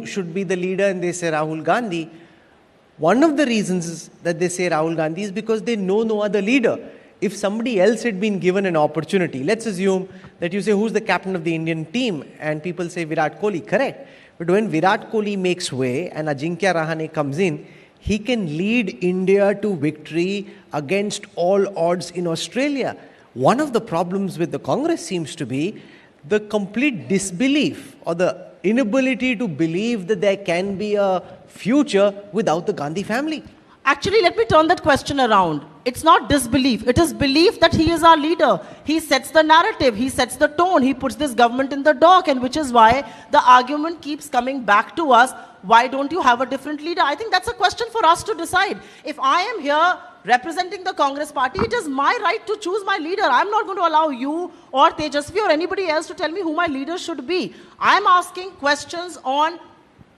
should be the leader and they say Rahul Gandhi, one of the reasons that they say Rahul Gandhi is because they know no other leader. If somebody else had been given an opportunity, let's assume that you say, who's the captain of the Indian team? And people say Virat Kohli, correct. But when Virat Kohli makes way and Ajinkya Rahane comes in, he can lead India to victory against all odds in Australia. One of the problems with the Congress seems to be the complete disbelief or the inability to believe that there can be a future without the Gandhi family. Actually, let me turn that question around. It's not disbelief. It is belief that he is our leader. He sets the narrative. He sets the tone. He puts this government in the dock, and which is why the argument keeps coming back to us. Why don't you have a different leader? I think that's a question for us to decide. If I am here representing the Congress party, it is my right to choose my leader. I'm not going to allow you or Tejasvi or anybody else to tell me who my leader should be. I'm asking questions on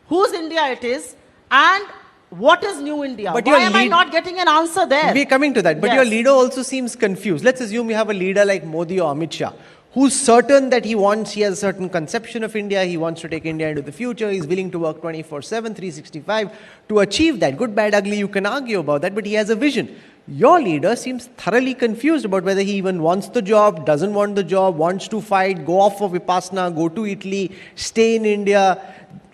whose India it is and what is new India? But why am I not getting an answer there? We're coming to that. But your leader also seems confused. Let's assume you have a leader like Modi or Amit Shah, who's certain that he has a certain conception of India, he wants to take India into the future, he's willing to work 24/7, 365 to achieve that. Good, bad, ugly, you can argue about that, but he has a vision. Your leader seems thoroughly confused about whether he even wants the job, doesn't want the job, wants to fight, go off for Vipassana, go to Italy, stay in India,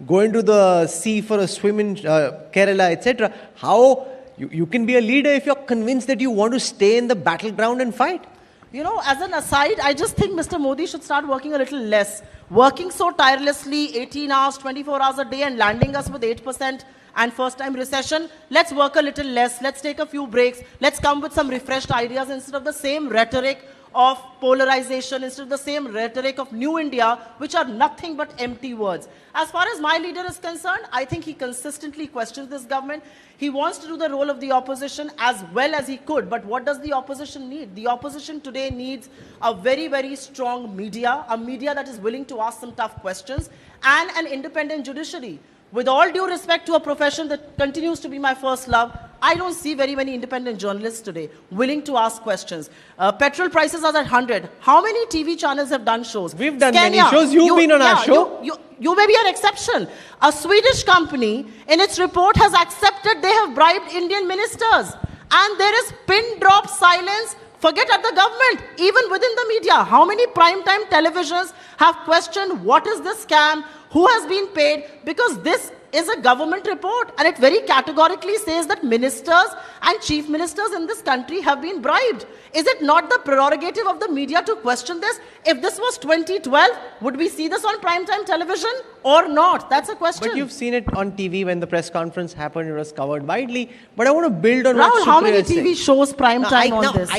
go into the sea for a swim in Kerala, etc. How you can be a leader if you're convinced that you want to stay in the battleground and fight? You know, as an aside, I just think Mr. Modi should start working a little less. Working so tirelessly, 18 hours, 24 hours a day, and landing us with 8% and first-time recession. Let's work a little less. Let's take a few breaks. Let's come with some refreshed ideas instead of the same rhetoric of polarization, instead of the same rhetoric of New India, which are nothing but empty words. As far as my leader is concerned, I think he consistently questions this government. He wants to do the role of the opposition as well as he could. But what does the opposition need? The opposition today needs a very, very strong media, a media that is willing to ask some tough questions, and an independent judiciary. With all due respect to a profession that continues to be my first love, I don't see very many independent journalists today willing to ask questions. Petrol prices are at 100. How many TV channels have done shows? We've done many shows. You've been on our show. You may be an exception. A Swedish company, in its report, has accepted they have bribed Indian ministers. And there is pin-drop silence. Forget at the government, even within the media. How many primetime televisions have questioned what is this scam? Who has been paid? Because this is a government report, and it very categorically says that ministers and chief ministers in this country have been bribed. Is it not the prerogative of the media to question this? If this was 2012, would we see this on primetime television or not? That's a question. But you've seen it on TV when the press conference happened. It was covered widely. But I want to build on Rahul, what Supriya how many said. TV shows primetime on this?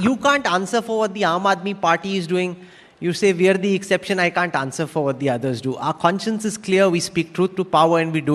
You can't answer for what the Aam Aadmi Party is doing. You say we are the exception. I can't answer for what the others do. Our conscience is clear. We speak truth to power and we do